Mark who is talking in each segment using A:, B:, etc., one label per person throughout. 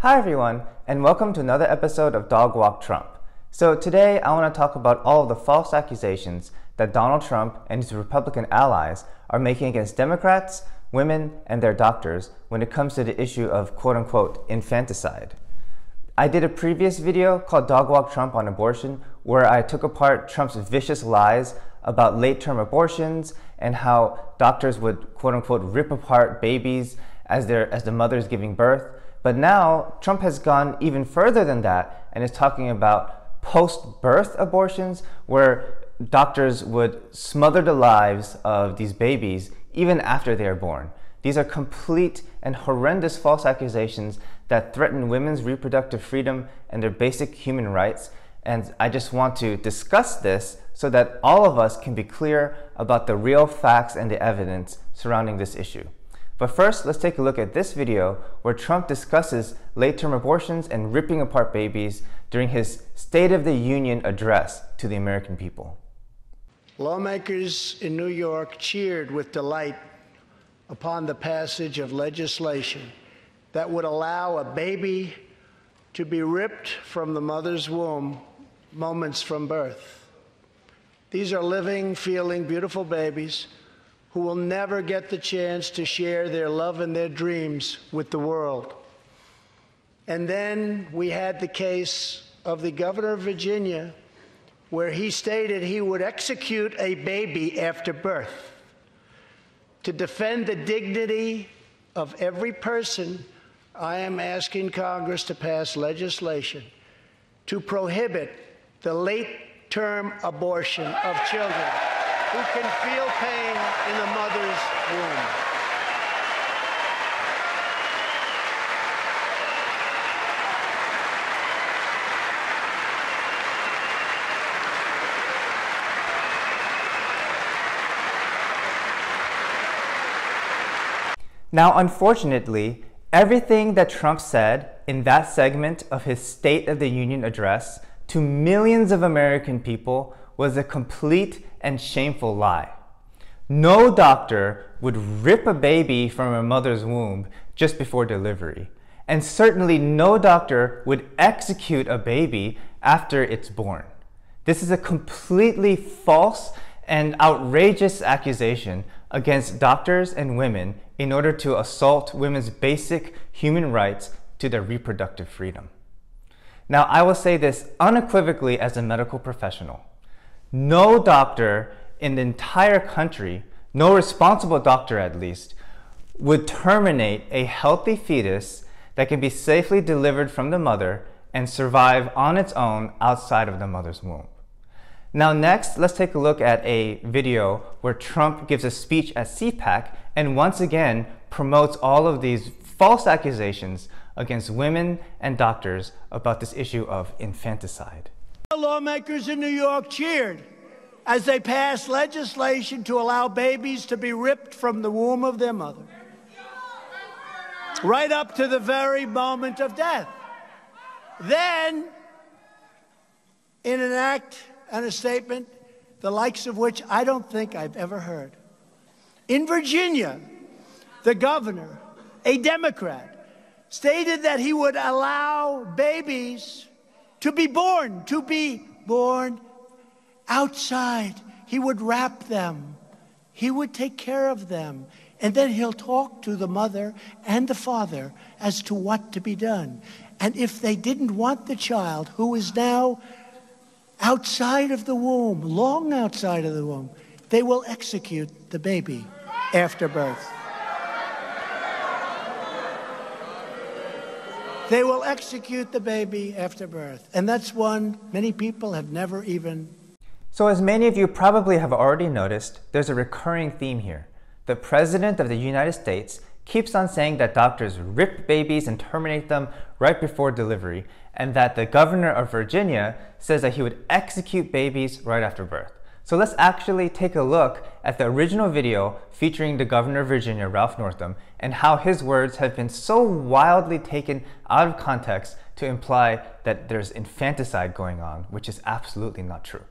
A: Hi everyone, and welcome to another episode of Dog Walk Trump. So today I want to talk about all of the false accusations that Donald Trump and his Republican allies are making against Democrats, women, and their doctors when it comes to the issue of quote-unquote infanticide. I did a previous video called Dog Walk Trump on abortion where I took apart Trump's vicious lies about late-term abortions and how doctors would quote-unquote rip apart babies as the mother's giving birth. But now Trump has gone even further than that and is talking about post-birth abortions where doctors would smother the lives of these babies even after they are born. These are complete and horrendous false accusations that threaten women's reproductive freedom and their basic human rights. And I just want to discuss this so that all of us can be clear about the real facts and the evidence surrounding this issue. But first, let's take a look at this video where Trump discusses late-term abortions and ripping apart babies during his State of the Union address to the American people.
B: Lawmakers in New York cheered with delight upon the passage of legislation that would allow a baby to be ripped from the mother's womb moments from birth. These are living, feeling, beautiful babies who will never get the chance to share their love and their dreams with the world. And then we had the case of the governor of Virginia, where he stated he would execute a baby after birth. To defend the dignity of every person, I am asking Congress to pass legislation to prohibit the late-term abortion of children who can feel pain in the mother's womb.
A: Now, unfortunately, everything that Trump said in that segment of his State of the Union address to millions of American people was a complete and shameful lie. No doctor would rip a baby from a mother's womb just before delivery. And certainly no doctor would execute a baby after it's born. This is a completely false and outrageous accusation against doctors and women in order to assault women's basic human rights to their reproductive freedom. Now, I will say this unequivocally as a medical professional. No doctor in the entire country, no responsible doctor at least, would terminate a healthy fetus that can be safely delivered from the mother and survive on its own outside of the mother's womb. Now next, let's take a look at a video where Trump gives a speech at CPAC and once again promotes all of these false accusations against women and doctors about this issue of infanticide.
B: Lawmakers in New York cheered as they passed legislation to allow babies to be ripped from the womb of their mother, right up to the very moment of death. Then, in an act and a statement, the likes of which I don't think I've ever heard, in Virginia, the governor, a Democrat, stated that he would allow babies to be born outside. He would wrap them. He would take care of them. And then he'll talk to the mother and the father as to what to be done. And if they didn't want the child, who is now outside of the womb, long outside of the womb, they will execute the baby after birth. They will execute the baby after birth. And that's one many people have never even.
A: So as many of you probably have already noticed, there's a recurring theme here. The President of the United States keeps on saying that doctors rip babies and terminate them right before delivery, and that the governor of Virginia says that he would execute babies right after birth. So let's actually take a look at the original video featuring the governor of Virginia, Ralph Northam, and how his words have been so wildly taken out of context to imply that there's infanticide going on, which is absolutely not true.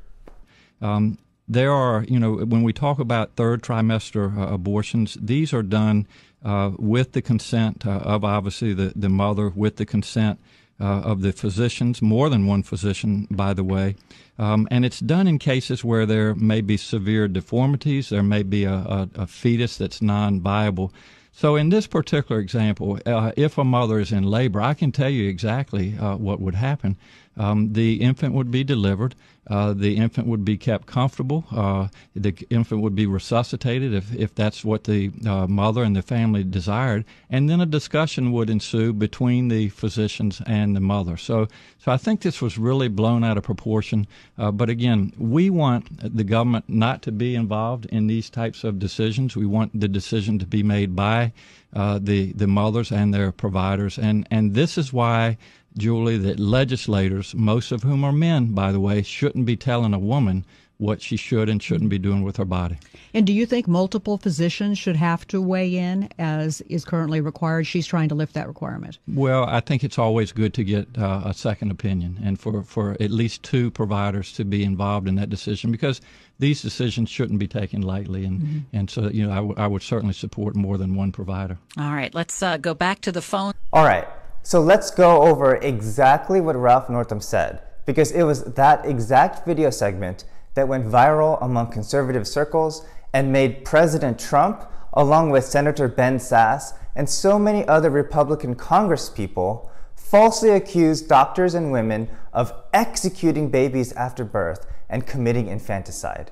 C: There are, when we talk about third trimester abortions, these are done with the consent of obviously the mother, with the consent of the physicians, more than one physician, by the way. And it's done in cases where there may be severe deformities, there may be a fetus that's non-viable. So in this particular example, if a mother is in labor, I can tell you exactly what would happen. The infant would be delivered. The infant would be kept comfortable. The infant would be resuscitated if that's what the mother and the family desired. And then a discussion would ensue between the physicians and the mother. So I think this was really blown out of proportion. But again, we want the government not to be involved in these types of decisions. We want the decision to be made by the mothers and their providers. And this is why, Julie, that legislators, most of whom are men, by the way, shouldn't be telling a woman what she should and shouldn't be doing with her body.
D: And do you think multiple physicians should have to weigh in, as is currently required? She's trying to lift that requirement.
C: Well, I think it's always good to get a second opinion, and for at least two providers to be involved in that decision, because these decisions shouldn't be taken lightly. And so, you know, I would certainly support more than one provider.
E: All right, let's go back to the phone.
A: All right. So let's go over exactly what Ralph Northam said, because it was that exact video segment that went viral among conservative circles and made President Trump, along with Senator Ben Sasse and so many other Republican congresspeople, falsely accuse doctors and women of executing babies after birth and committing infanticide.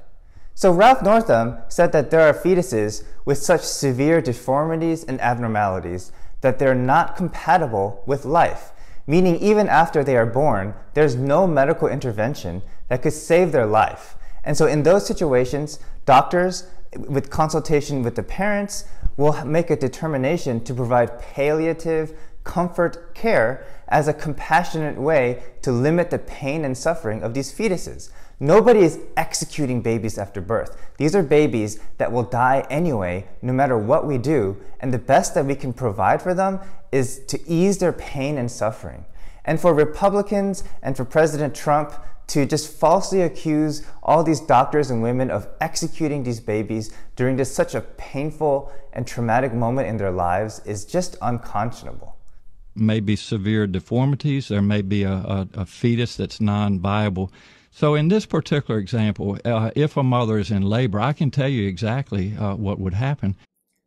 A: So Ralph Northam said that there are fetuses with such severe deformities and abnormalities that they're not compatible with life, meaning even after they are born, there's no medical intervention that could save their life. And so in those situations, doctors, with consultation with the parents, will make a determination to provide palliative comfort care as a compassionate way to limit the pain and suffering of these fetuses. Nobody is executing babies after birth. These are babies that will die anyway, no matter what we do, and the best that we can provide for them is to ease their pain and suffering. And for Republicans and for President Trump to just falsely accuse all these doctors and women of executing these babies during just such a painful and traumatic moment in their lives is just unconscionable.
C: Maybe severe deformities, there may be a fetus that's non-viable. So in this particular example, if a mother is in labor, I can tell you exactly what would happen.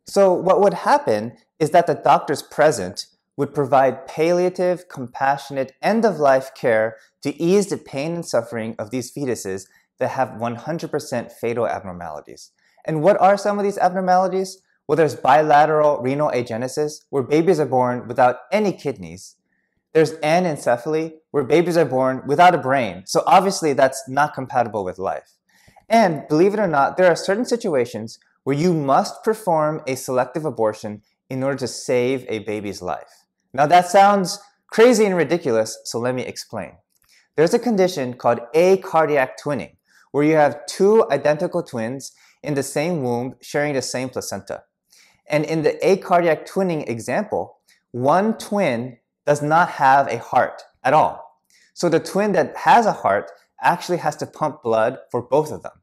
A: So what would happen is that the doctors present would provide palliative, compassionate, end-of-life care to ease the pain and suffering of these fetuses that have 100% fatal abnormalities. And what are some of these abnormalities? Well, there's bilateral renal agenesis, where babies are born without any kidneys. There's anencephaly, where babies are born without a brain. So obviously that's not compatible with life. And believe it or not, there are certain situations where you must perform a selective abortion in order to save a baby's life. Now that sounds crazy and ridiculous, so let me explain. There's a condition called acardiac twinning, where you have two identical twins in the same womb sharing the same placenta. And in the acardiac twinning example, one twin does not have a heart at all. So the twin that has a heart actually has to pump blood for both of them.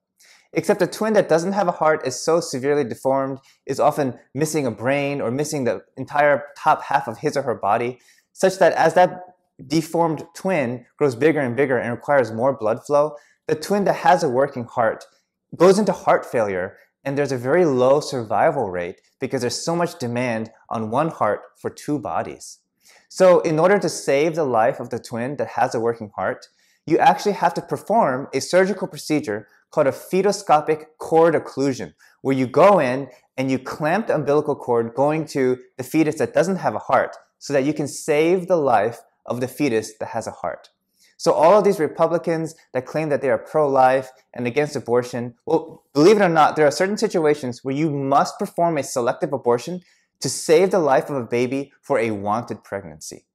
A: Except the twin that doesn't have a heart is so severely deformed, is often missing a brain or missing the entire top half of his or her body, such that as that deformed twin grows bigger and bigger and requires more blood flow, the twin that has a working heart goes into heart failure, and there's a very low survival rate because there's so much demand on one heart for two bodies. So in order to save the life of the twin that has a working heart, you actually have to perform a surgical procedure called a fetoscopic cord occlusion, where you go in and you clamp the umbilical cord going to the fetus that doesn't have a heart so that you can save the life of the fetus that has a heart. So all of these Republicans that claim that they are pro-life and against abortion, well, believe it or not, there are certain situations where you must perform a selective abortion to save the life of a baby for a wanted pregnancy.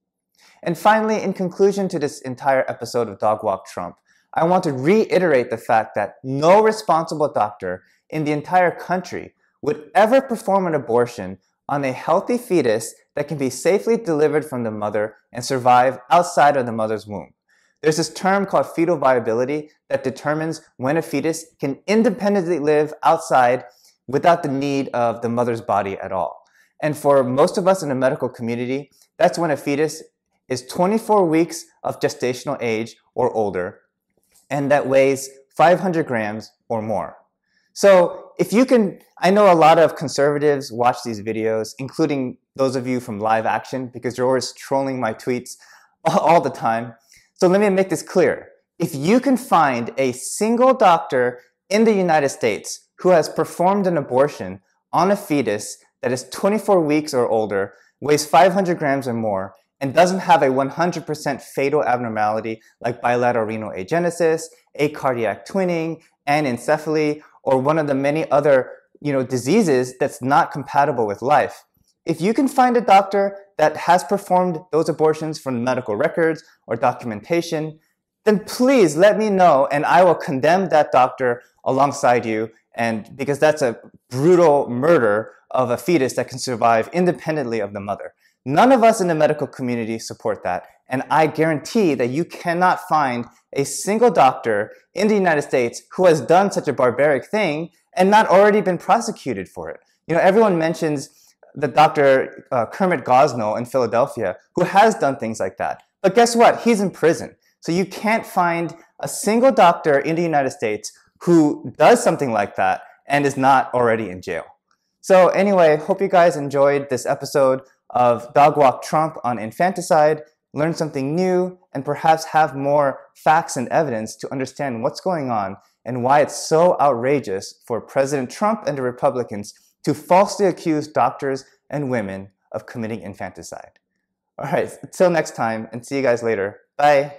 A: And finally, in conclusion to this entire episode of Dog Walk Trump, I want to reiterate the fact that no responsible doctor in the entire country would ever perform an abortion on a healthy fetus that can be safely delivered from the mother and survive outside of the mother's womb. There's this term called fetal viability that determines when a fetus can independently live outside without the need of the mother's body at all. And for most of us in the medical community, that's when a fetus is 24 weeks of gestational age or older, and that weighs 500 grams or more. So if you can, I know a lot of conservatives watch these videos, including those of you from Live Action, because you're always trolling my tweets all the time. So let me make this clear. If you can find a single doctor in the United States who has performed an abortion on a fetus that is 24 weeks or older, weighs 500 grams or more, and doesn't have a 100% fatal abnormality like bilateral renal agenesis, acardiac twinning, anencephaly, or one of the many other diseases that's not compatible with life. If you can find a doctor that has performed those abortions from medical records or documentation, then please let me know and I will condemn that doctor alongside you, and because that's a brutal murder of a fetus that can survive independently of the mother. None of us in the medical community support that, and I guarantee that you cannot find a single doctor in the United States who has done such a barbaric thing and not already been prosecuted for it. Everyone mentions the Dr. Kermit Gosnell in Philadelphia, who has done things like that. But guess what? He's in prison. So you can't find a single doctor in the United States who does something like that and is not already in jail. So anyway, hope you guys enjoyed this episode of Dog Walk Trump on infanticide, learn something new, and perhaps have more facts and evidence to understand what's going on and why it's so outrageous for President Trump and the Republicans to falsely accuse doctors and women of committing infanticide. All right, until next time, and see you guys later. Bye.